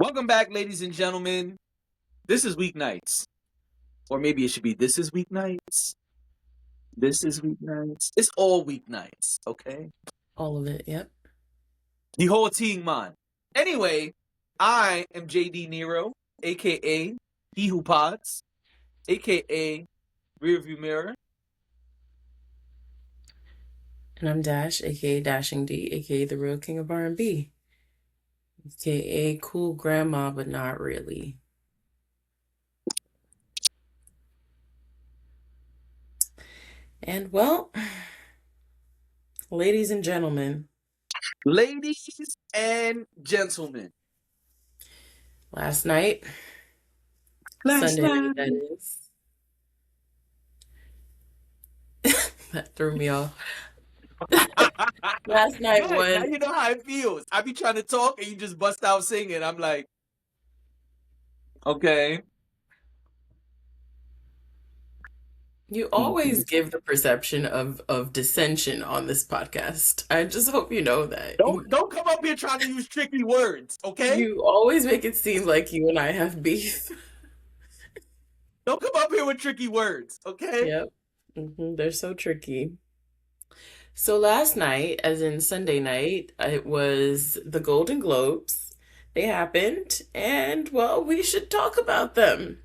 Welcome back, ladies and gentlemen. This is weeknights. Or maybe it should be this is weeknights. This is weeknights. It's all weeknights, okay? All of it, yep. The whole team, man. Anyway, I am JD Nero, aka He Who Pods, aka Rearview Mirror. And I'm Dash, aka Dashing D, aka the real king of R&B, aka cool grandma, but not really. And well, ladies and gentlemen. Ladies and gentlemen. Last night. Sunday night, that is. That threw me off. Last night was... Now you know how it feels. I be trying to talk and you just bust out singing. I'm like, okay. You always give the perception of dissension on this podcast. I just hope you know that. Don't come up here trying to use tricky words, okay? You always make it seem like you and I have beef. Don't come up here with tricky words, okay? Yep. They're so tricky. So last night, as in Sunday night, it was the Golden Globes. They happened, and well, we should talk about them.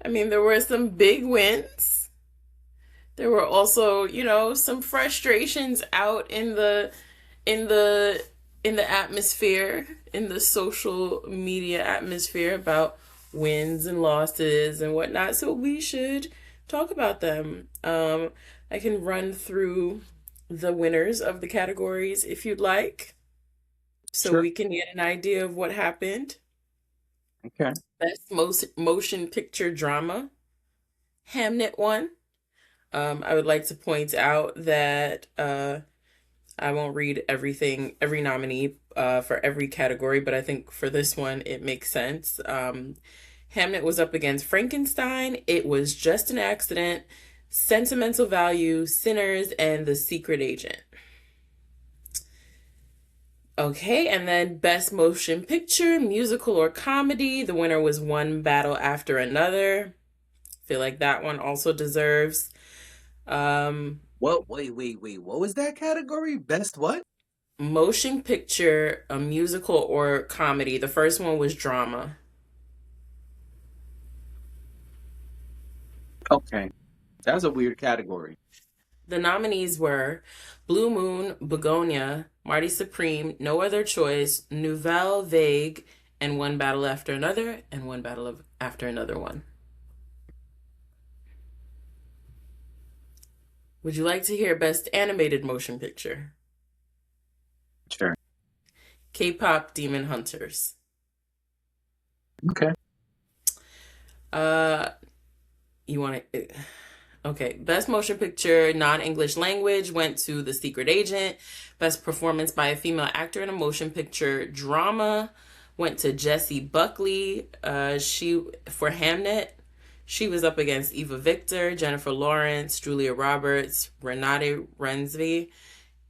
I mean, there were some big wins. There were also, some frustrations out in the atmosphere, in the social media atmosphere about wins and losses and whatnot. So we should talk about them. I can run through the winners of the categories if you'd like, so sure. We can get an idea of what happened. Okay. Best motion picture drama, Hamnet won. I would like to point out that I won't read every nominee for every category, but I think for this one it makes sense. Hamnet was up against Frankenstein, It Was Just an Accident, Sentimental Value, Sinners, and The Secret Agent. Okay, and then Best Motion Picture, Musical or Comedy. The winner was One Battle After Another. Feel like that one also deserves. What? Wait. What was that category? Best what? Motion Picture, a musical or comedy. The first one was drama. Okay. That was a weird category. The nominees were Blue Moon, Begonia, Marty Supreme, No Other Choice, Nouvelle Vague, and One Battle After Another, and One Battle After Another one. Would you like to hear Best Animated Motion Picture? Sure. K-Pop Demon Hunters. Okay. You want to... Okay, Best Motion Picture, Non-English Language went to The Secret Agent. Best Performance by a Female Actor in a Motion Picture Drama went to Jessie Buckley. For Hamnet, she was up against Eva Victor, Jennifer Lawrence, Julia Roberts, Renate Reinsve,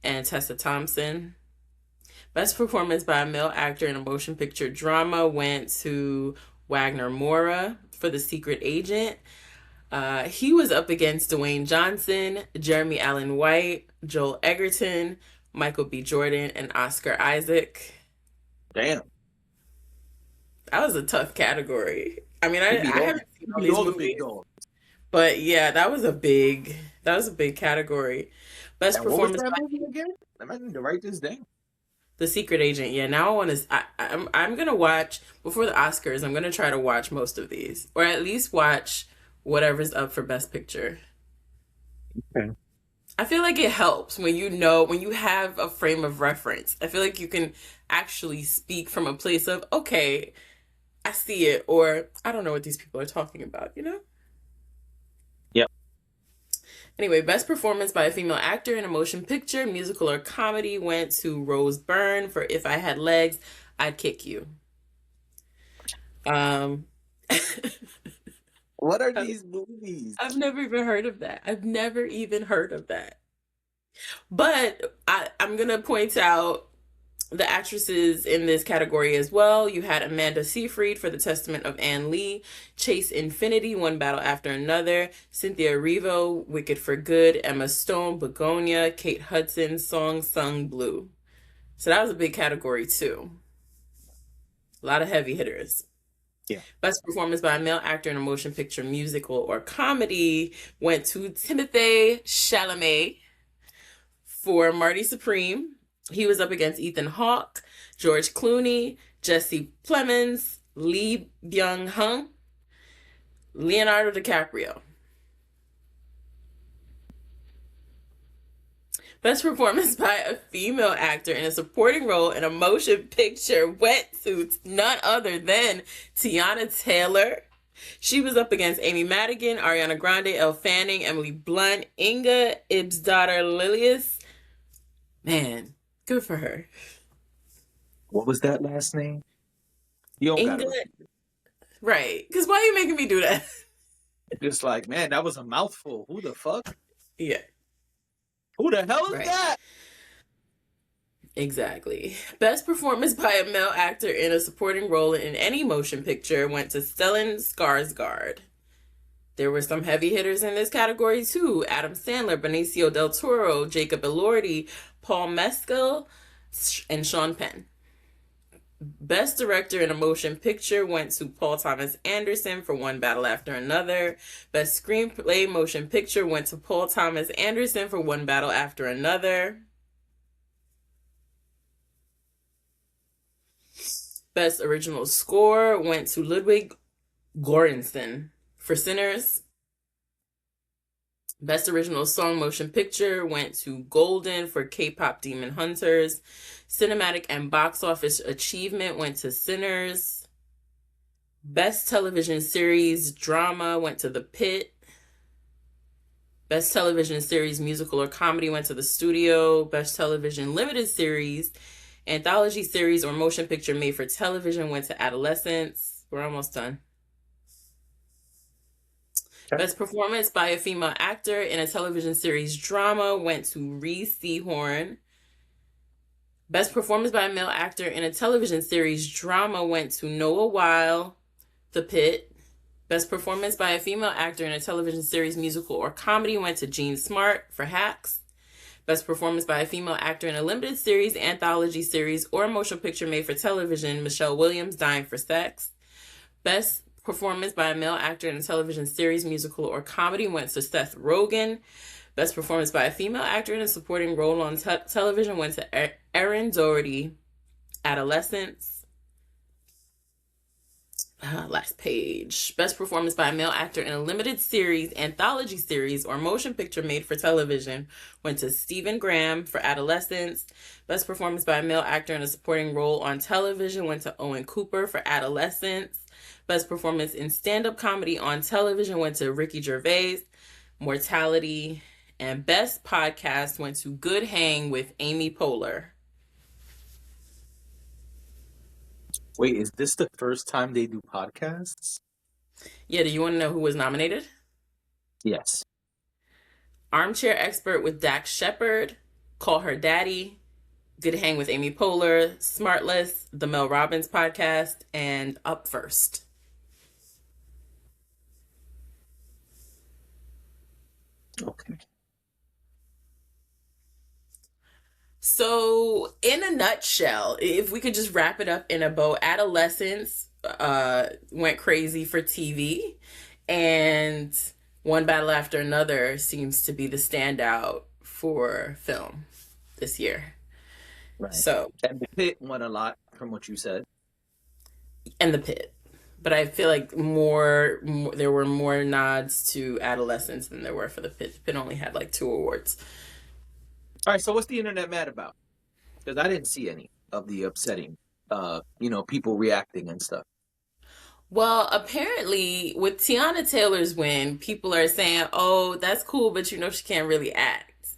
and Tessa Thompson. Best Performance by a Male Actor in a Motion Picture Drama went to Wagner Moura for The Secret Agent. He was up against Dwayne Johnson, Jeremy Allen White, Joel Egerton, Michael B. Jordan, and Oscar Isaac. Damn. That was a tough category. I mean, I haven't seen all these movies, but yeah, that was a big category. Best performance. What was that movie again? I'm going to write this down. The Secret Agent. Yeah, now I want to. I'm gonna watch before the Oscars. I'm gonna try to watch most of these, or at least watch whatever's up for Best Picture. Okay. I feel like it helps when you have a frame of reference. I feel like you can actually speak from a place of, okay, I see it, or I don't know what these people are talking about, Yep. Anyway, Best Performance by a Female Actor in a Motion Picture, Musical or Comedy went to Rose Byrne for If I Had Legs, I'd Kick You. What are these movies? I've never even heard of that. But I'm going to point out The actresses in this category as well, you had Amanda Seyfried for The Testament of Anne Lee, Chase Infinity, One Battle After Another, Cynthia Erivo, Wicked for Good, Emma Stone, Begonia, Kate Hudson, Song Sung Blue. So that was a big category too. A lot of heavy hitters. Yeah. Best performance by a male actor in a motion picture, musical, or comedy went to Timothée Chalamet for Marty Supreme. He was up against Ethan Hawke, George Clooney, Jesse Plemons, Lee Byung-hun, Leonardo DiCaprio. Best performance by a female actor in a supporting role in a motion picture went to none other than Tiana Taylor. She was up against Amy Madigan, Ariana Grande, Elle Fanning, Emily Blunt, Inga Ibsdottir Lilius. Man, good for her. What was that last name? You don't Inga, gotta. right? Because why are you making me do that? Just like, man, that was a mouthful. Who the fuck? Yeah. Who the hell is Right. that? Exactly. Best performance by a male actor in a supporting role in any motion picture went to Stellan Skarsgård. There were some heavy hitters in this category too. Adam Sandler, Benicio del Toro, Jacob Elordi, Paul Mescal, and Sean Penn. Best director in a motion picture went to Paul Thomas Anderson for One Battle After Another. Best screenplay motion picture went to Paul Thomas Anderson for One Battle After Another. Best original score went to Ludwig Göransson for Sinners. Best original song motion picture went to Golden for K-pop Demon Hunters. Cinematic and box office achievement went to Sinners. Best television series drama went to The Pit. Best television series musical or comedy went to The Studio. Best television limited series, anthology series, or motion picture made for television went to Adolescence. We're almost done. Okay. Best performance by a female actor in a television series drama went to Reese Seahorn. Best performance by a male actor in a television series drama went to Noah Weil, The Pit. Best performance by a female actor in a television series musical or comedy went to Jean Smart for Hacks. Best performance by a female actor in a limited series, anthology series, or motion picture made for television, Michelle Williams, Dying for Sex. Best performance by a male actor in a television series, musical, or comedy went to Seth Rogen. Best performance by a female actor in a supporting role on television went to Erin Doherty, Adolescence. Last page. Best performance by a male actor in a limited series, anthology series, or motion picture made for television went to Stephen Graham for Adolescence. Best performance by a male actor in a supporting role on television went to Owen Cooper for Adolescence. Best performance in stand-up comedy on television went to Ricky Gervais, Mortality. And best podcast went to Good Hang with Amy Poehler. Wait, is this the first time they do podcasts? Yeah, do you want to know who was nominated? Yes. Armchair Expert with Dax Shepard, Call Her Daddy, Good Hang with Amy Poehler, Smartless, The Mel Robbins Podcast, and Up First. Okay. So, in a nutshell, if we could just wrap it up in a bow, Adolescence went crazy for TV, and One Battle After Another seems to be the standout for film this year. Right. So, and The Pit won a lot from what you said. And The Pit. But I feel like there were more nods to Adolescence than there were for The Pit. The Pit only had like 2 awards. All right, so what's the internet mad about? Because I didn't see any of the upsetting, people reacting and stuff. Well, apparently with Tiana Taylor's win, people are saying, "Oh, that's cool, but she can't really act."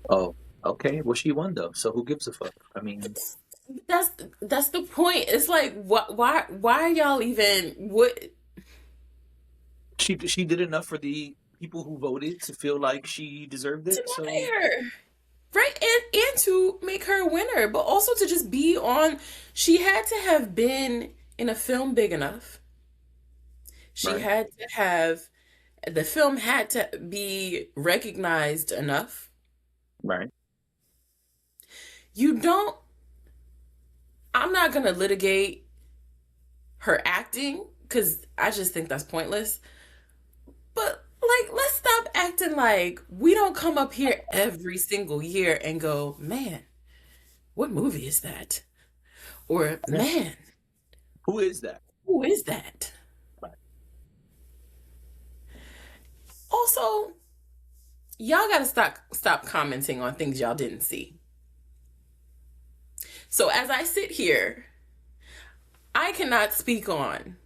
Oh, okay. Well, she won though, so who gives a fuck? I mean, that's the point. It's like, why are y'all even what? She did enough for the people who voted to feel like she deserved it. To nominate her. Right, and to make her a winner, but also to just be on. She had to have been in a film big enough. She Right. had to have the film had to be recognized enough. Right. You don't. I'm not gonna litigate her acting because I just think that's pointless. But like, let's stop acting like we don't come up here every single year and go, man, what movie is that? Or Yeah. man, Who is that? who is that? Right. Also, y'all gotta stop commenting on things y'all didn't see. So as I sit here, I cannot speak on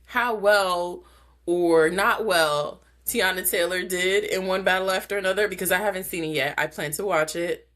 how well or not well Tiana Taylor did in One Battle After Another because I haven't seen it yet. I plan to watch it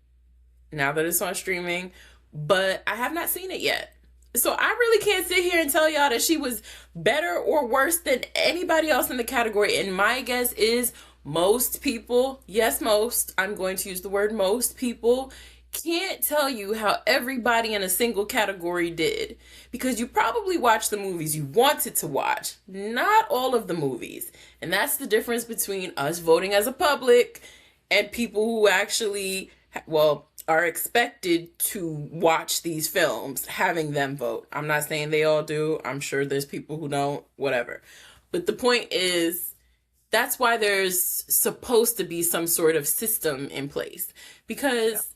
now that it's on streaming, but I have not seen it yet. So I really can't sit here and tell y'all that she was better or worse than anybody else in the category. And my guess is most people, yes, most, I'm going to use the word most people, can't tell you how everybody in a single category did because you probably watched the movies you wanted to watch, not all of the movies. And that's the difference between us voting as a public and people who actually, well, are expected to watch these films, having them vote. I'm not saying they all do. I'm sure there's people who don't, whatever. But the point is, that's why there's supposed to be some sort of system in place because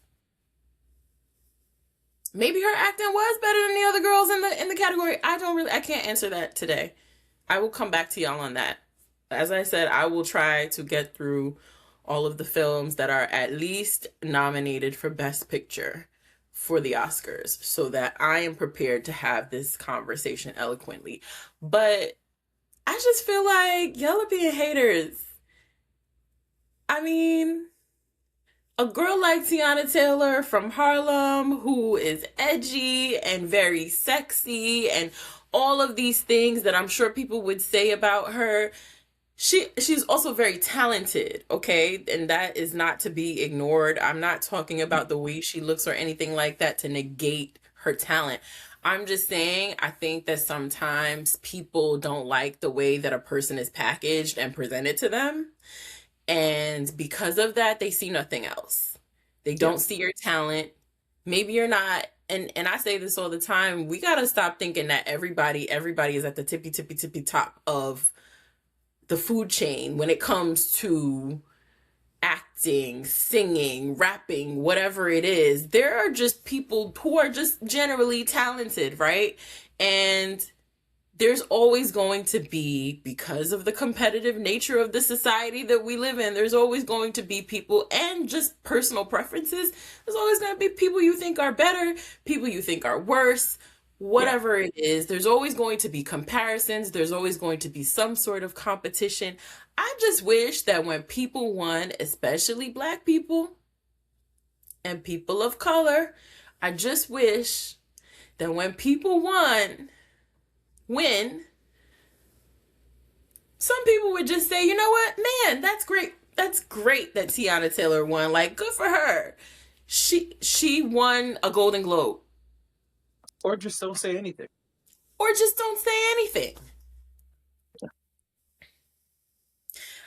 maybe her acting was better than the other girls in the category. I can't answer that today. I will come back to y'all on that. As I said, I will try to get through all of the films that are at least nominated for Best Picture for the Oscars so that I am prepared to have this conversation eloquently. But I just feel like y'all are being haters. I mean, a girl like Tiana Taylor from Harlem who is edgy and very sexy and all of these things that I'm sure people would say about her. She's also very talented, okay? And that is not to be ignored. I'm not talking about the way she looks or anything like that to negate her talent. I'm just saying I think that sometimes people don't like the way that a person is packaged and presented to them. And because of that, they see nothing else. They don't see your talent. Maybe you're not, and I say this all the time, we gotta stop thinking that everybody is at the tippy top of the food chain when it comes to acting, singing, rapping, whatever it is. There are just people who are just generally talented, right? And there's always going to be, because of the competitive nature of the society that we live in, there's always going to be people, and just personal preferences, there's always going to be people you think are better, people you think are worse, whatever it is. There's always going to be comparisons. There's always going to be some sort of competition. I just wish that when people won, especially Black people and people of color, I just wish that when people win, some people would just say, you know what, man, that's great. That's great that Tiana Taylor won. Like, good for her. She won a Golden Globe. Or just don't say anything. Or just don't say anything.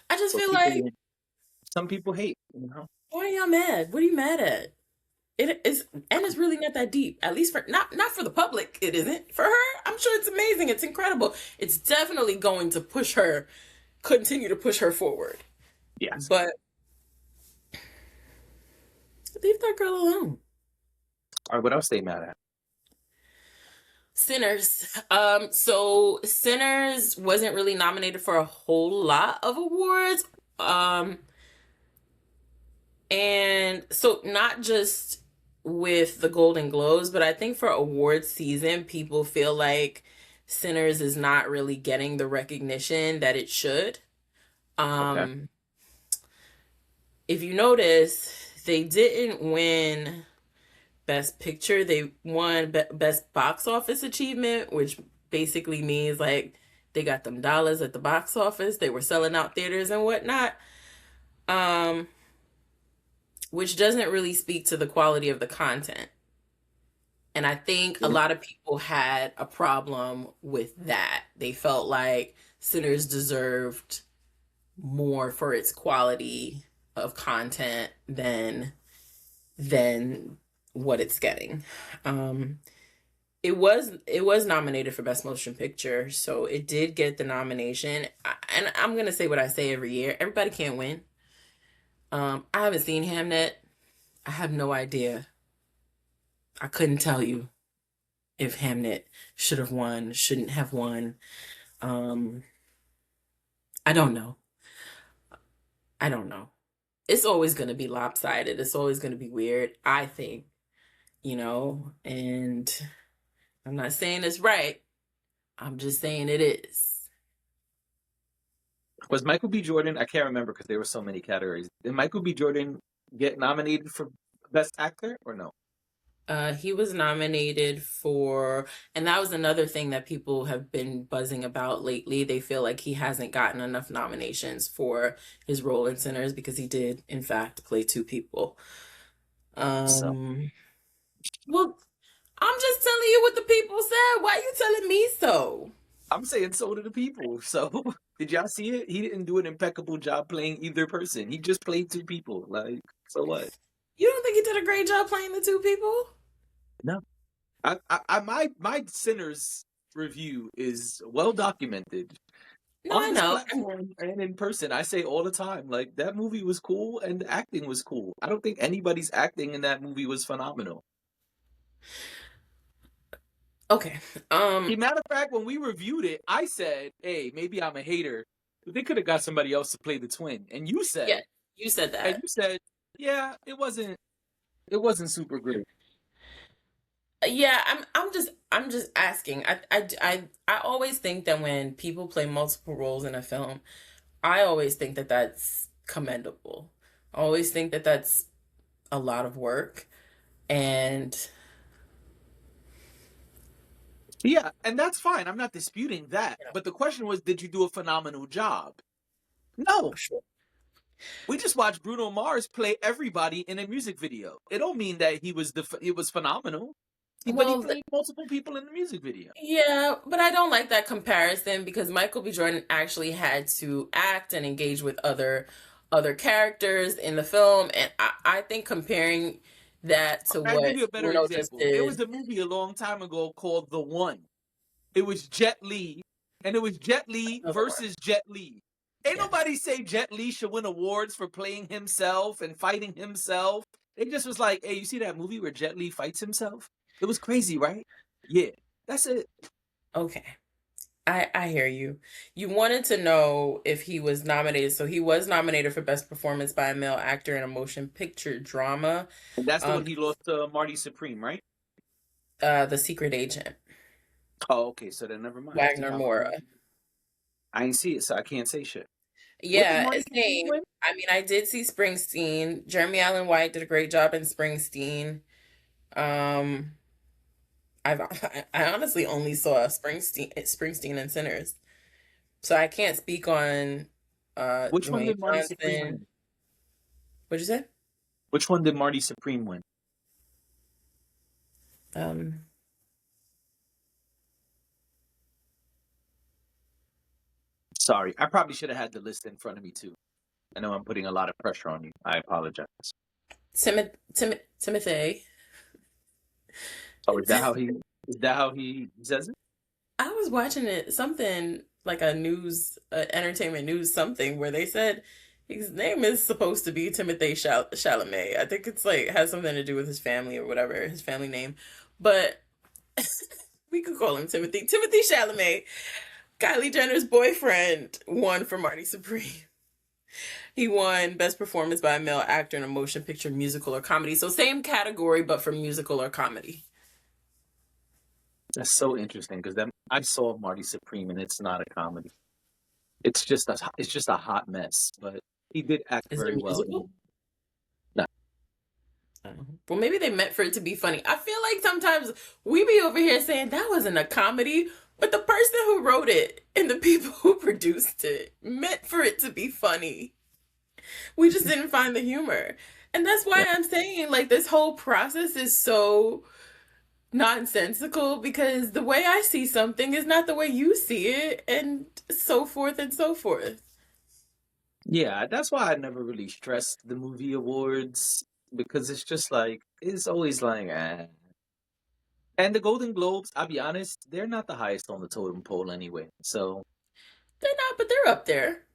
I just feel like some people hate, you know. Why are y'all mad? What are you mad at? It is, and it's really not that deep. At least for not for the public, it isn't. For her, I'm sure it's amazing. It's incredible. It's definitely going to continue to push her forward. Yes. But leave that girl alone. All right, what else they mad at? Sinners. So Sinners wasn't really nominated for a whole lot of awards. And so not just with the Golden Globes, but I think for awards season, people feel like Sinners is not really getting the recognition that it should. Okay. If you notice, they didn't win Best Picture. They won Best Box Office Achievement, which basically means like they got them dollars at the box office. They were selling out theaters and whatnot. which doesn't really speak to the quality of the content. And I think a lot of people had a problem with that. They felt like Sinners deserved more for its quality of content than what it's getting. It was nominated for Best Motion Picture, so it did get the nomination. And I'm gonna say what I say every year: everybody can't win. I haven't seen Hamnet. I have no idea. I couldn't tell you if Hamnet should have won, shouldn't have won. I don't know. I don't know. It's always going to be lopsided. It's always going to be weird, I think, and I'm not saying it's right. I'm just saying it is. Was Michael B. Jordan, I can't remember because there were so many categories. Did Michael B. Jordan get nominated for Best Actor or no? He was nominated for, and that was another thing that people have been buzzing about lately. They feel like he hasn't gotten enough nominations for his role in Sinners because he did, in fact, play two people. Well, I'm just telling you what the people said. Why are you telling me so? I'm saying so to the people. So did y'all see it? He didn't do an impeccable job playing either person. He just played two people. Like, so what? You don't think he did a great job playing the two people? No. My Sinners review is well documented. No, I on this know. platform and in person. I say all the time, like, that movie was cool and the acting was cool. I don't think anybody's acting in that movie was phenomenal. Okay. Matter of fact, when we reviewed it, I said, hey, maybe I'm a hater, but they could have got somebody else to play the twin. And you said, yeah, you said that. And you said, yeah, it wasn't super great. Yeah, I'm just asking. I always think that when people play multiple roles in a film, I always think that that's commendable. I always think that that's a lot of work. And yeah, and that's fine. I'm not disputing that. But the question was, did you do a phenomenal job? No. Sure. We just watched Bruno Mars play everybody in a music video. It don't mean that it was phenomenal. But he played multiple people in the music video. Yeah, but I don't like that comparison because Michael B. Jordan actually had to act and engage with other characters in the film, and I think comparing that to I'll what give you a better Bruno example. just did. There was a movie a long time ago called The One. It was Jet Li, and it was Jet Li versus Jet Li. Ain't nobody say Jet Li should win awards for playing himself and fighting himself. It just was like, hey, you see that movie where Jet Li fights himself? It was crazy, right? Yeah, that's it. Okay. I hear you. You wanted to know if he was nominated. So he was nominated for Best Performance by a Male Actor in a Motion Picture Drama. And that's the one he lost to Marty Supreme, right? The Secret Agent. Oh, okay. So then never mind. Wagner Moura. I ain't see it, so I can't say shit. Yeah, same. I mean, I did see Springsteen. Jeremy Allen White did a great job in Springsteen. I honestly only saw Springsteen and Sinners, so I can't speak on. Which one did Marty Supreme win? What'd you say? Which one did Marty Supreme win? Sorry, I probably should have had the list in front of me too. I know I'm putting a lot of pressure on you. I apologize. Timothy. Oh, is that how he says it? I was watching it, something like a news, entertainment news something, where they said his name is supposed to be Timothy Chalamet. I think it's like has something to do with his family or whatever, his family name. But we could call him Timothy. Timothy Chalamet, Kylie Jenner's boyfriend, won for Marty Supreme. He won Best Performance by a Male Actor in a Motion Picture, Musical, or Comedy. So same category, but for musical or comedy. That's so interesting because I saw Marty Supreme and it's not a comedy. It's just a hot mess. But he did act very well. No. Well, maybe they meant for it to be funny. I feel like sometimes we be over here saying that wasn't a comedy, but the person who wrote it and the people who produced it meant for it to be funny. We just didn't find the humor. And that's why I'm saying, like, this whole process is so nonsensical because the way I see something is not the way you see it, and so forth and so forth. Yeah, that's why I never really stressed the movie awards because it's just like it's always like And the Golden Globes, I'll be honest, they're not the highest on the totem pole anyway. So They're not, but they're up there.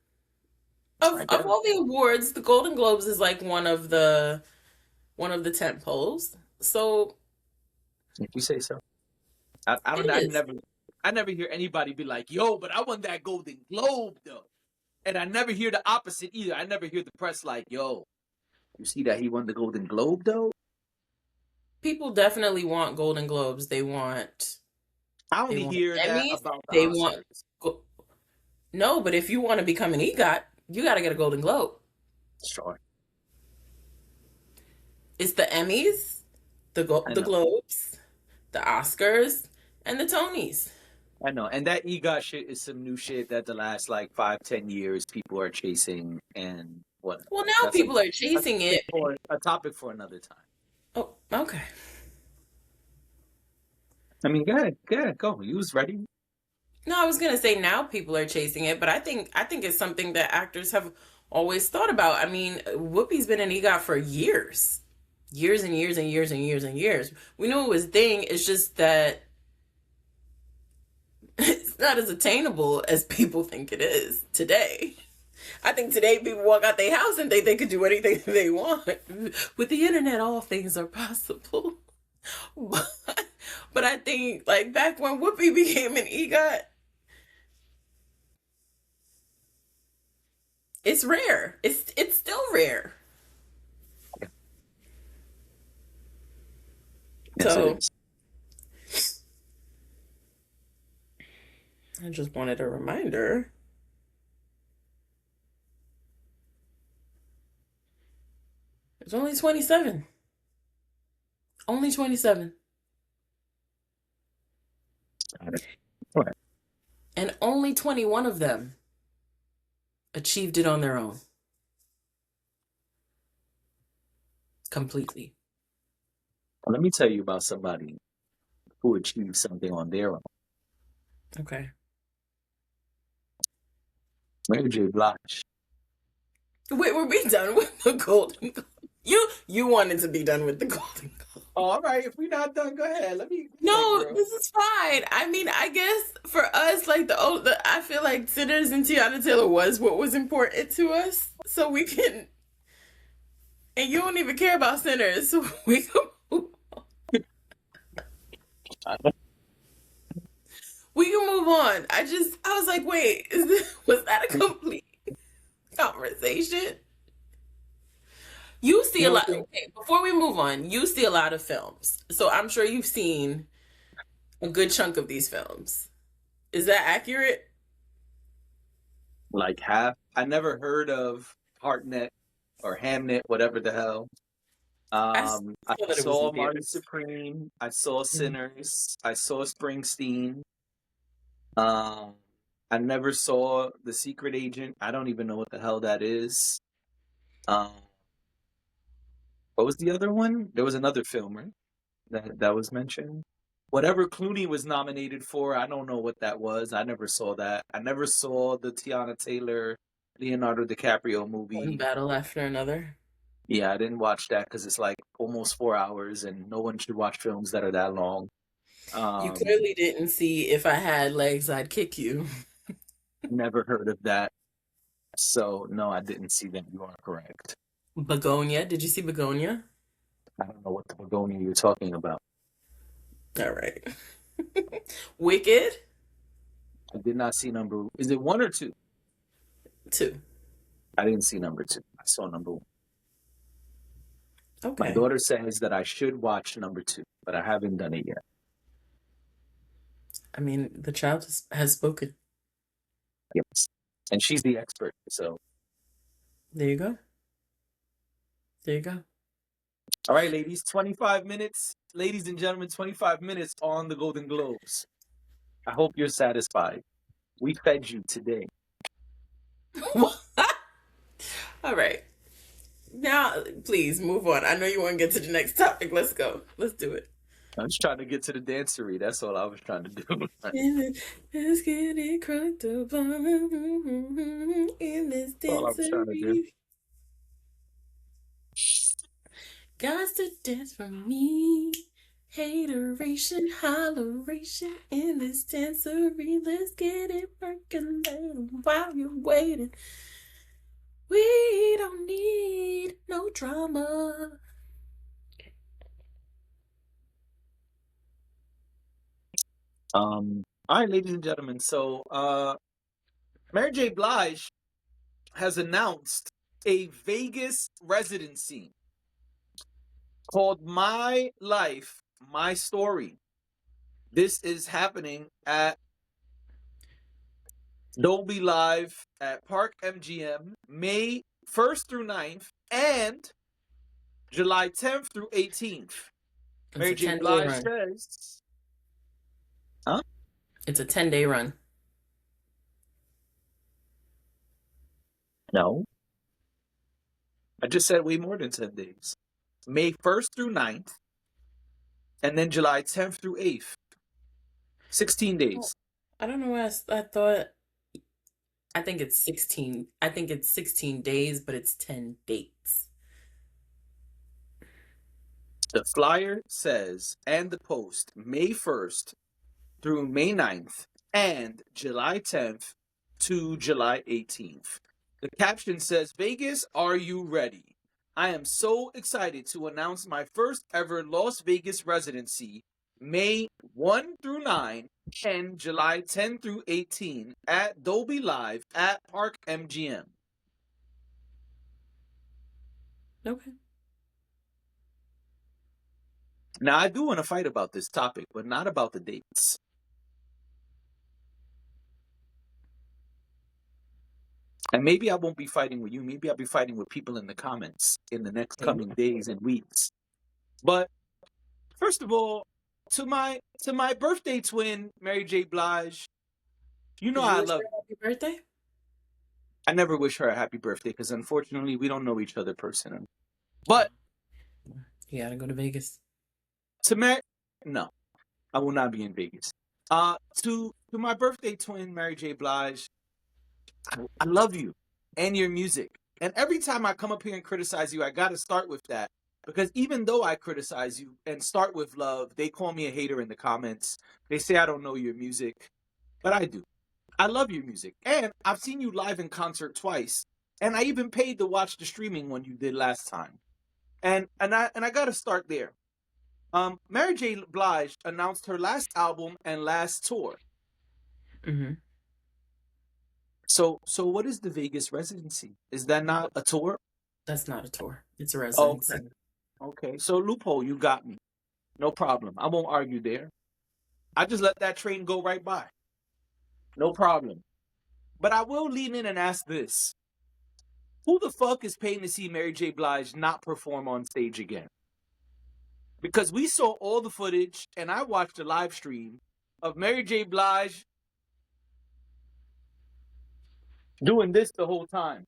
Of I of guess all the awards, the Golden Globes is like one of the tent poles. So if you say so. I it don't. is. I never hear anybody be like, "Yo, but I won that Golden Globe though," and I never hear the opposite either. I never hear the press like, "Yo, you see that he won the Golden Globe though." People definitely want Golden Globes. They want I they only want hear that Emmys. about the They want Oscars. no, but if you want to become an EGOT, you got to get a Golden Globe. Sure, It's the Emmys, I the know, Globes, the Oscars, and the Tonys. I know, and that EGOT shit is some new shit that the last like 5, 10 years people are chasing and Well, whatever. now That's people are a chasing it. a topic for another time. Oh, okay. I mean, go ahead, go. You was ready. No, I was gonna say now people are chasing it, but I think it's something that actors have always thought about. I mean, Whoopi's been an EGOT for years, years and years and years and years and years. We knew it was a thing. It's just that it's not as attainable as people think it is today. I think today people walk out their house and think they could do anything they want. With the internet, all things are possible. But I think like back when Whoopi became an EGOT, it's rare. It's still rare. Yes, it So is. I just wanted a reminder. It's only 27. Only 27. Got it. All right. And only 21 of them achieved it on their own. Completely. Let me tell you about somebody who achieved something on their own. Okay. Mary J. Blige. Wait, were we done with the Golden Globe? You wanted to be done with the Golden Globe. Oh, all right. If we're not done, go ahead. Let me. No, Girl. this is fine. I mean, I guess for us, like I feel like Sinners and Tiana Taylor was what was important to us, so we can. And you don't even care about Sinners, so we can move. We can move on. I was like, wait, was that a complete conversation? You see You a don't lot. think Okay, before we move on, you see a lot of films, so I'm sure you've seen a good chunk of these films. Is that accurate? like half? I never heard of Hartnett or Hamnet, whatever the hell. I I saw that it was in saw Marty theaters. Supreme. I saw Mhm. Sinners. I saw Springsteen. Um, I never saw The Secret Agent. I don't even know what the hell that is. Um, what was the other one? There was another film, right? That was mentioned. Whatever Clooney was nominated for, I don't know what that was. I never saw that. I never saw the Tiana Taylor, Leonardo DiCaprio One movie. battle after another. Yeah, I didn't watch that because it's like almost 4 hours, and no one should watch films that are that long. You Um, clearly didn't see If I Had Legs, I'd Kick You. Never heard of that. So no, I didn't see that. You are correct. Begonia. Did you see Begonia? I don't know what the begonia you're talking about. All right. Wicked. I did not see number. Is it 1 or 2? 2. I didn't see number 2. I saw number 1. My Okay. daughter says that I should watch number 2, but I haven't done it yet. I mean, the child has spoken. Yes, and she's the expert. So, There you go. There you go. all right, ladies, 25 minutes. Ladies and gentlemen, 25 minutes on the Golden Globes. I hope you're satisfied. We fed you today. All right. Now, please move on. I know you want to get to the next topic. Let's go. Let's do it. I'm just trying to get to the dancery. That's all I was trying to do. Let's get it cranked up in this All I was trying to do. dancery. Got to dance for me. Hateration, holleration in this dancery. Let's get it percolating while you're waiting. We don't need no drama. All right, ladies and gentlemen. So, Mary J. Blige has announced a Vegas residency called My Life, My Story. This is happening at Dolby Live at Park MGM, May 1st through 9th, and July 10th through 18th. Mary J. Blige says, huh? It's a 10-day run. No. I just said way more than 10 days. May 1st through 9th, and then July 10th through 8th. 16 days. I don't know why I thought. I think it's 16. I think it's 16 days, but it's 10 dates. The flyer says, and the post, May 1st through May 9th, and July 10th to July 18th. The caption says, Vegas, are you ready? I am so excited to announce my first ever Las Vegas residency, May 1 through 9 and July 10 through 18 at Dolby Live at Park MGM. Okay. Now, I do want to fight about this topic, but not about the dates. And maybe I won't be fighting with you. Maybe I'll be fighting with people in the comments in the next coming days and weeks. But first of all, to my birthday twin, Mary J. Blige, you know I love you. Happy birthday? I never wish her a happy birthday because unfortunately we don't know each other personally. But you gotta go to Vegas. To Mary, no, I will not be in Vegas. To my birthday twin, Mary J. Blige, I love you and your music. And every time I come up here and criticize you, I got to start with that. Because even though I criticize you and start with love, they call me a hater in the comments. They say I don't know your music, but I do. I love your music. And I've seen you live in concert twice. And I even paid to watch the streaming one you did last time. And I got to start there. Mary J. Blige announced her last album and last tour. Mm-hmm. So what is the Vegas residency? Is that not a tour? That's not a tour. It's a residency. Okay. So loophole, you got me. No problem. I won't argue there. I just let that train go right by. No problem. But I will lean in and ask this. Who the fuck is paying to see Mary J. Blige not perform on stage again? Because we saw all the footage, and I watched a live stream of Mary J. Blige doing this the whole time.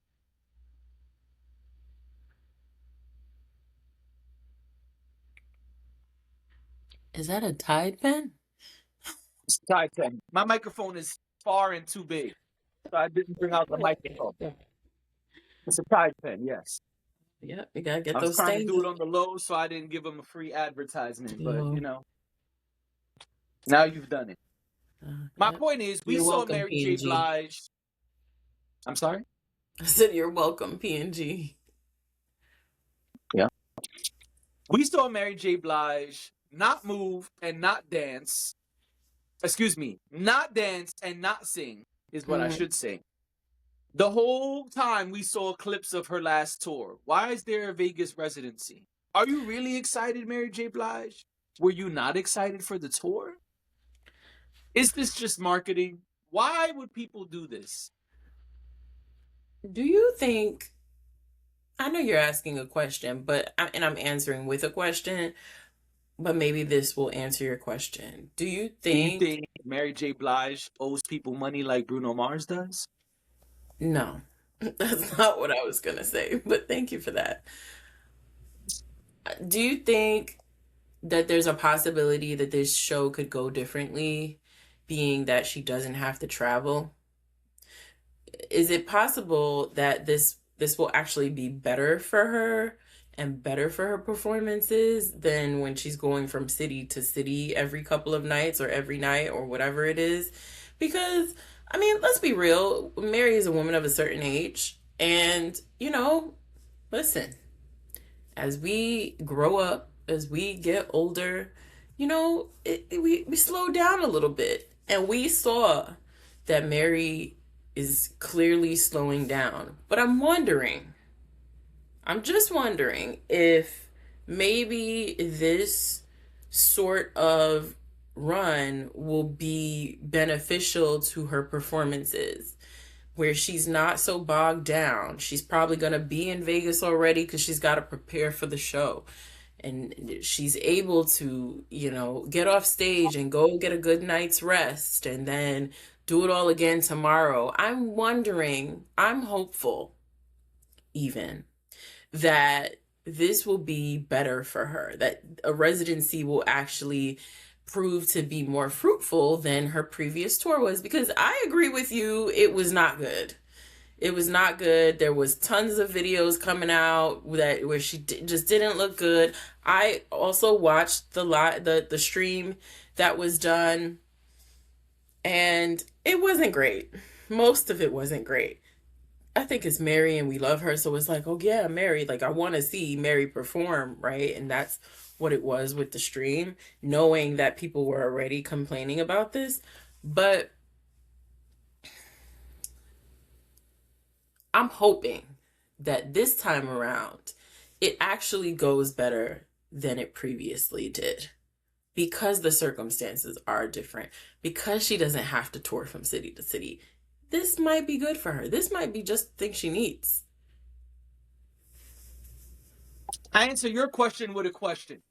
Is that a Tide pen? It's a Tide pen. My microphone is far and too big, so I didn't bring out the microphone. It's a Tide pen, yes. Yep, you gotta get I those was trying stains. to do it on the low, so I didn't give them a free advertisement. But you know, now you've done it. My point is, we saw Mary J. Blige. I'm sorry? I said you're welcome, PNG. Yeah. We saw Mary J. Blige not move and not dance. Excuse me, not dance and not sing is what I should say. The whole time we saw clips of her last tour. Why is there a Vegas residency? Are you really excited, Mary J. Blige? Were you not excited for the tour? Is this just marketing? Why would people do this? Do you think, I know you're asking a question, and I'm answering with a question, but maybe this will answer your question. Do you think Mary J. Blige owes people money like Bruno Mars does? No, That's not what I was gonna say, but thank you for that. Do you think that there's a possibility that this show could go differently, being that she doesn't have to travel? Is it possible that this will actually be better for her and better for her performances than when she's going from city to city every couple of nights or every night or whatever it is? Because I mean, let's be real, Mary is a woman of a certain age, and listen, as we grow up, as we get older, we slow down a little bit. And we saw that Mary is clearly slowing down. But I'm just wondering if maybe this sort of run will be beneficial to her performances, where she's not so bogged down. She's probably going to be in Vegas already because she's got to prepare for the show. And she's able to, get off stage and go get a good night's rest and then do it all again tomorrow. I'm wondering, I'm hopeful even that this will be better for her, that a residency will actually prove to be more fruitful than her previous tour was, because I agree with you, it was not good. It was not good. There was tons of videos coming out where she just didn't look good. I also watched the stream that was done, and it wasn't great. Most of it wasn't great. I think it's Mary and we love her, so it's like, oh yeah, Mary, like I want to see Mary perform, right? And that's what it was with the stream, knowing that people were already complaining about this. But I'm hoping that this time around it actually goes better than it previously did, because the circumstances are different, because she doesn't have to tour from city to city. This might be good for her. This might be just the thing she needs. I answer your question with a question.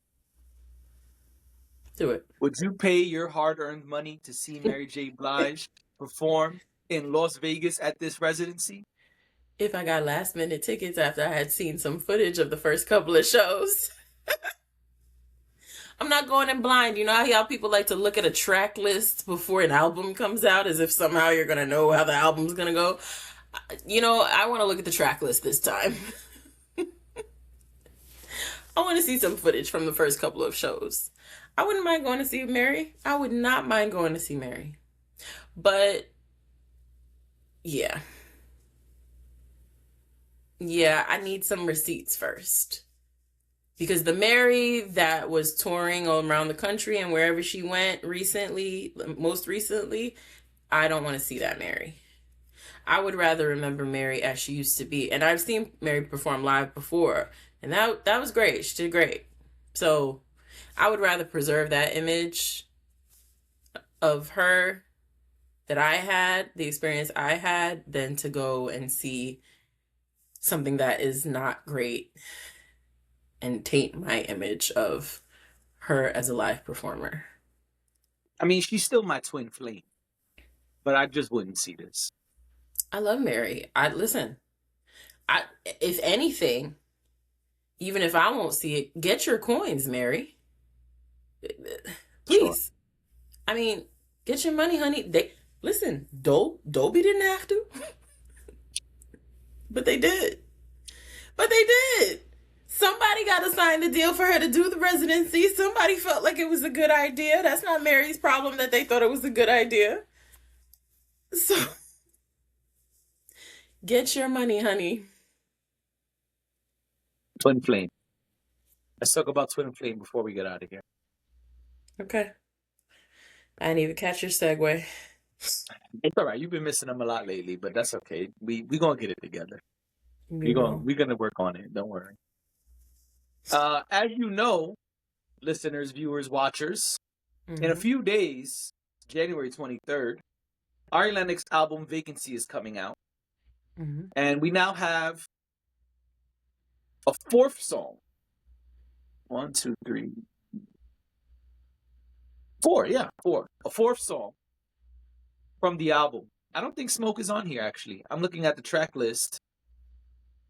Do it. Would you pay your hard-earned money to see Mary J. Blige perform in Las Vegas at this residency? If I got last minute tickets after I had seen some footage of the first couple of shows. I'm not going in blind. You know how y'all people like to look at a track list before an album comes out as if somehow you're going to know how the album's going to go? I want to look at the track list this time. I want to see some footage from the first couple of shows. I wouldn't mind going to see Mary. I would not mind going to see Mary. But, yeah. Yeah, I need some receipts first. Because the Mary that was touring all around the country and wherever she went most recently, I don't want to see that Mary. I would rather remember Mary as she used to be. And I've seen Mary perform live before, and that was great. She did great. So I would rather preserve that image of her that I had, the experience I had, than to go and see something that is not great and taint my image of her as a live performer. I mean, she's still my twin flame, but I just wouldn't see this. I love Mary. If anything, even if I won't see it, get your coins, Mary. Please. Sure. I mean, get your money, honey. Listen, Dolby didn't have to. But they did. Somebody got to sign the deal for her to do the residency. Somebody felt like it was a good idea. That's not Mary's problem that they thought it was a good idea. So, get your money, honey. Twin flame. Let's talk about twin flame before we get out of here. Okay. I didn't even catch your segue. It's all right. You've been missing them a lot lately, but that's okay. We gonna get it together. We're gonna work on it. Don't worry. As you know, listeners, viewers, watchers, in a few days, January 23rd, Ari Lennox album Vacancy is coming out. And we now have a fourth song. 1, 2, 3, 4. Yeah, 4. A fourth song from the album. I don't think Smoke is on here, actually. I'm looking at the track list.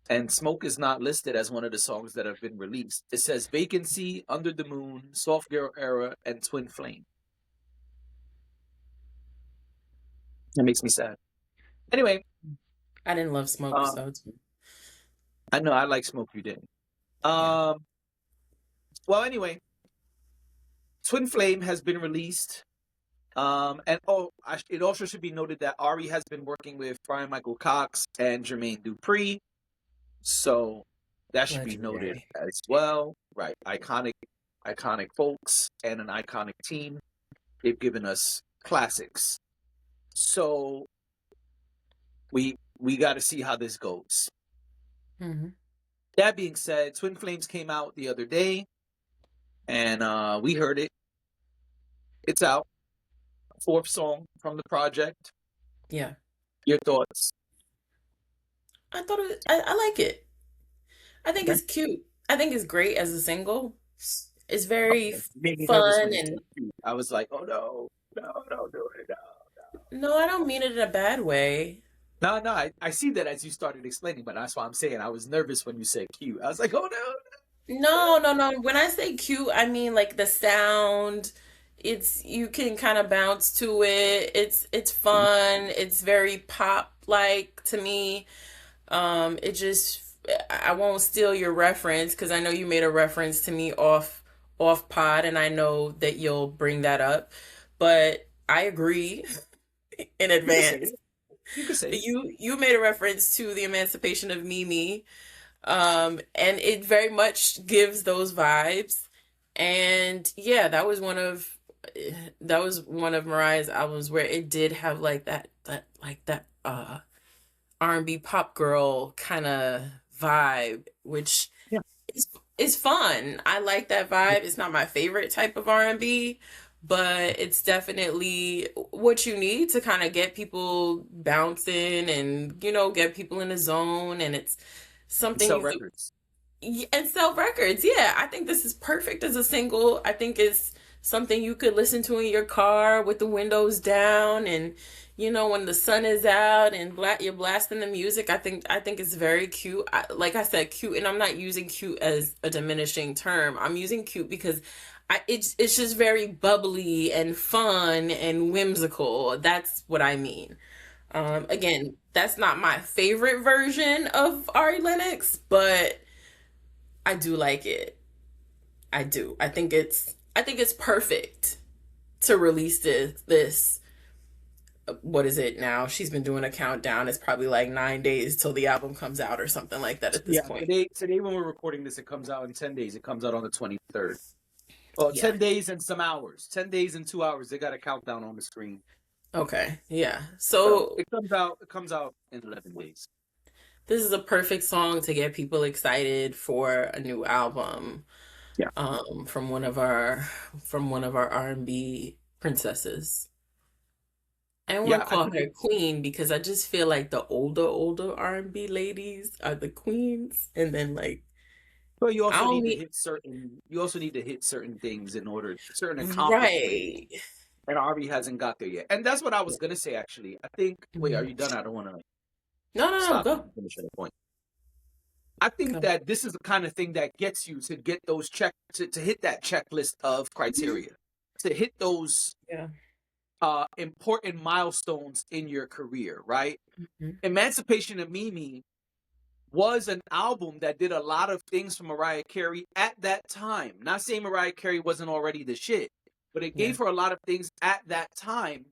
And Smoke is not listed as one of the songs that have been released. It says Vacancy, Under the Moon, Soft Girl Era, and Twin Flame. That makes me sad. Anyway. I didn't love Smoke, so it's... I know, I like Smoke, you didn't. Yeah. Well, anyway, Twin Flame has been released. It also should be noted that Ari has been working with Brian Michael Cox and Jermaine Dupri. So that should be noted as well. Right. Iconic folks and an iconic team. They've given us classics. So we got to see how this goes. Mm-hmm. That being said, Twin Flames came out the other day, and we heard it. It's out. 4th song from the project. Yeah. Your thoughts? I thought I like it. I think it's cute. I think it's great as a single. It's very fun, and I was like, oh no, don't do it. No, I don't mean it in a bad way. No, I see that as you started explaining, but that's why I'm saying I was nervous when you said cute. I was like, oh no. No. When I say cute, I mean like the sound. You can kind of bounce to it. It's fun. It's very pop like to me. I won't steal your reference because I know you made a reference to me off pod, and I know that you'll bring that up. But I agree in advance. You can say you made a reference to the Emancipation of Mimi, and it very much gives those vibes. And yeah, that was one of Mariah's albums where it did have like that R&B pop girl kind of vibe, which is fun. I like that vibe. It's not my favorite type of R&B, but it's definitely what you need to kind of get people bouncing and, get people in the zone. And it's something sell records. And sell records. Yeah, I think this is perfect as a single. I think it's something you could listen to in your car with the windows down, and when the sun is out and you're blasting the music. I think it's very cute. Like I said, cute, and I'm not using cute as a diminishing term. I'm using cute because it's just very bubbly and fun and whimsical. That's what I mean. Again, that's not my favorite version of Ari Lennox, but I do like it. I do. I think it's perfect to release this. What is it now? She's been doing a countdown. It's probably like 9 days till the album comes out or something like that at this point. Today when we're recording this, it comes out in 10 days. It comes out on the 23rd. Well, 10 days and some hours. 10 days and 2 hours. They got a countdown on the screen. Okay. Yeah. So it comes out in 11 days. This is a perfect song to get people excited for a new album. Yeah. From one of our R&B princesses. I don't want to call her queen because I just feel like the older R&B ladies are the queens, and then like. Well, you also need to hit certain things in order certain accomplishments. Right. And Ari hasn't got there yet, and that's what I was gonna say. Actually, I think. Wait, are you done? I don't want to. No, go. Finish at a point. I think that this is the kind of thing that gets you to get those to hit that checklist of criteria, to hit those important milestones in your career, right? Mm-hmm. Emancipation of Mimi was an album that did a lot of things for Mariah Carey at that time. Not saying Mariah Carey wasn't already the shit, but it gave her a lot of things at that time.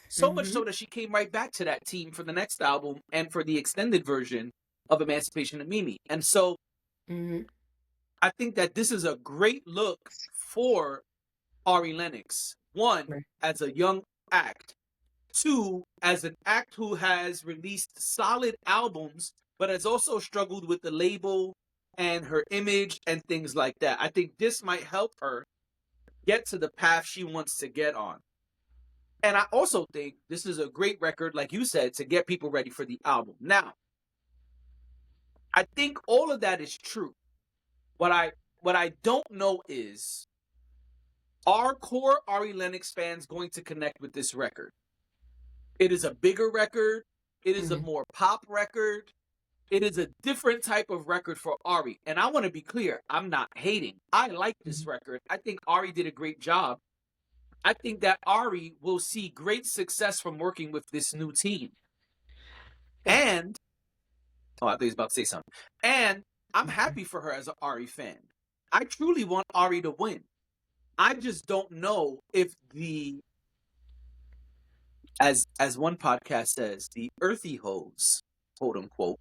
So much so that she came right back to that team for the next album and for the extended version of Emancipation of Mimi. And so I think that this is a great look for Ari Lennox. One, as a young act. Two, as an act who has released solid albums, but has also struggled with the label and her image and things like that. I think this might help her get to the path she wants to get on. And I also think this is a great record, like you said, to get people ready for the album. Now, I think all of that is true. What I don't know is, are core Ari Lennox fans going to connect with this record? It is a bigger record. It is a more pop record. It is a different type of record for Ari. And I want to be clear, I'm not hating. I like this record. I think Ari did a great job. I think that Ari will see great success from working with this new team. And, I thought he was about to say something. And I'm happy for her as an Ari fan. I truly want Ari to win. I just don't know if as one podcast says, the earthy hoes, quote unquote,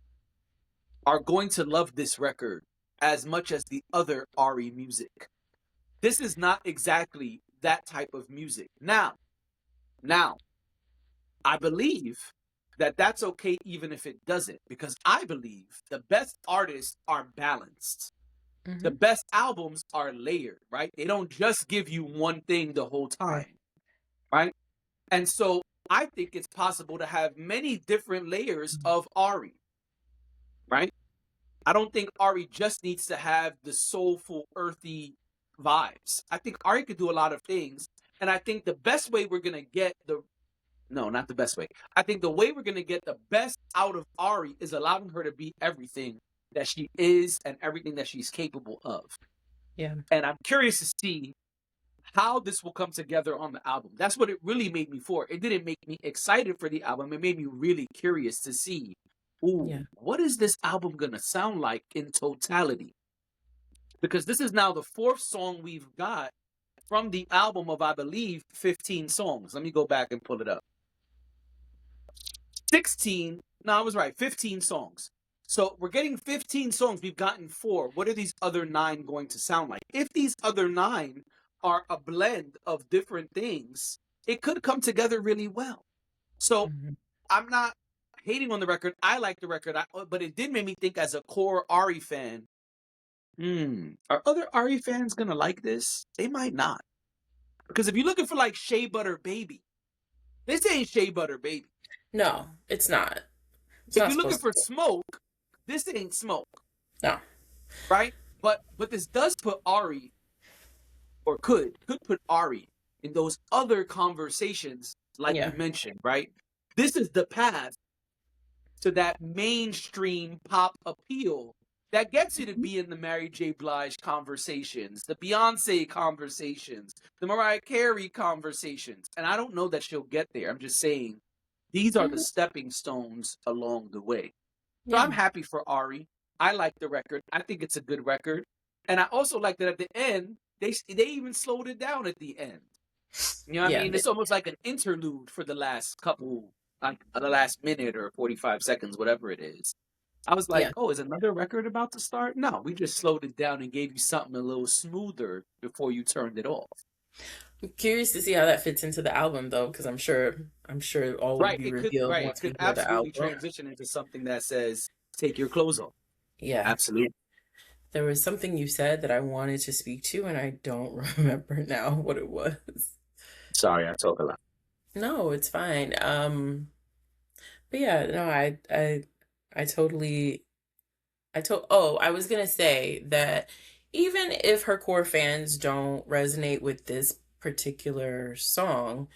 are going to love this record as much as the other Ari music. This is not exactly that type of music. Now, I believe that that's okay even if it doesn't, because I believe the best artists are balanced. The best albums are layered, right? They don't just give you one thing the whole time, right? And so I think it's possible to have many different layers of Ari, right? I don't think Ari just needs to have the soulful, earthy vibes. I think Ari could do a lot of things. And I think the best way we're going to get not the best way. I think the way we're going to get the best out of Ari is allowing her to be everything that she is and everything that she's capable of. Yeah. And I'm curious to see how this will come together on the album. That's what it really made me for. It didn't make me excited for the album. It made me really curious to see, what is this album going to sound like in totality? Because this is now the 4th song we've got from the album of, I believe, 15 songs. Let me go back and pull it up. 15 songs. So we're getting 15 songs. We've gotten 4. What are these other 9 going to sound like? If these other 9 are a blend of different things, it could come together really well. So I'm not hating on the record. I like the record, but it did make me think as a core Ari fan, are other Ari fans going to like this? They might not. Because if you're looking for like Shea Butter Baby, this ain't Shea Butter Baby. No, it's not. If you're looking for smoke, this ain't smoke. No. Right? But this does put Ari, or could put Ari in those other conversations like you mentioned, right? This is the path to that mainstream pop appeal that gets you to be in the Mary J. Blige conversations, the Beyonce conversations, the Mariah Carey conversations. And I don't know that she'll get there. I'm just saying these are the stepping stones along the way. So I'm happy for Ari. I like the record. I think it's a good record. And I also like that at the end, they even slowed it down at the end. You know what I mean? It's almost like an interlude for the last couple, like the last minute or 45 seconds, whatever it is. I was like, is another record about to start? No, we just slowed it down and gave you something a little smoother before you turned it off. I'm curious to see how that fits into the album, though, because I'm sure all will be revealed once we hear the album. It could absolutely transition into something that says, take your clothes off. Yeah. Absolutely. There was something you said that I wanted to speak to, and I don't remember now what it was. Sorry, I talk a lot. No, it's fine. But yeah, no, I was gonna say that even if her core fans don't resonate with this particular song,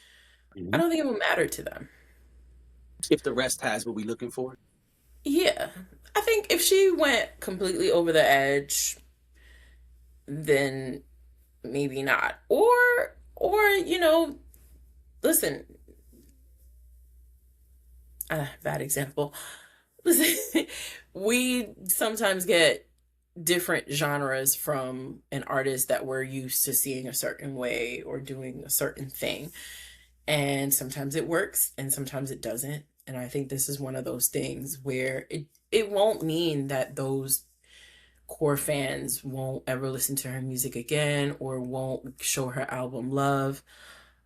I don't think it will matter to them. If the rest has what we're looking for? Yeah. I think if she went completely over the edge, then maybe not. Or listen, bad example. Listen, we sometimes get different genres from an artist that we're used to seeing a certain way or doing a certain thing. And sometimes it works and sometimes it doesn't. And I think this is one of those things where it won't mean that those core fans won't ever listen to her music again or won't show her album love.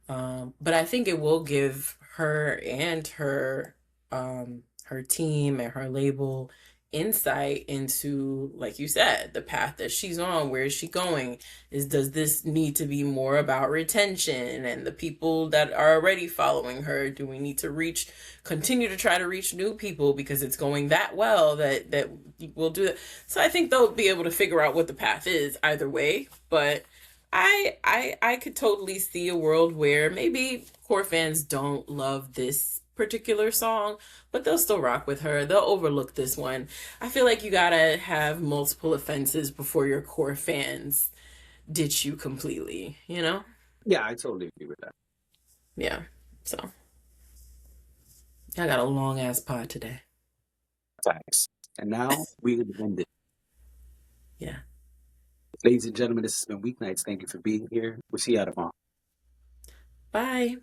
But I think it will give her and her team and her label insight into, like you said, the path that she's on. Where is she going? Does this need to be more about retention and the people that are already following her? Do we need to continue to try to reach new people because it's going that well that we'll do it? So I think they'll be able to figure out what the path is either way. But I could totally see a world where maybe core fans don't love this particular song, but they'll still rock with her. They'll overlook this one. I feel like you gotta have multiple offenses before your core fans ditch you completely, you know? Yeah, I totally agree with that. Yeah. So I got a long ass pod today. Thanks. And now we're going to end it. Yeah. Ladies and gentlemen, this has been Weeknights. Thank you for being here. We'll see you tomorrow. Bye.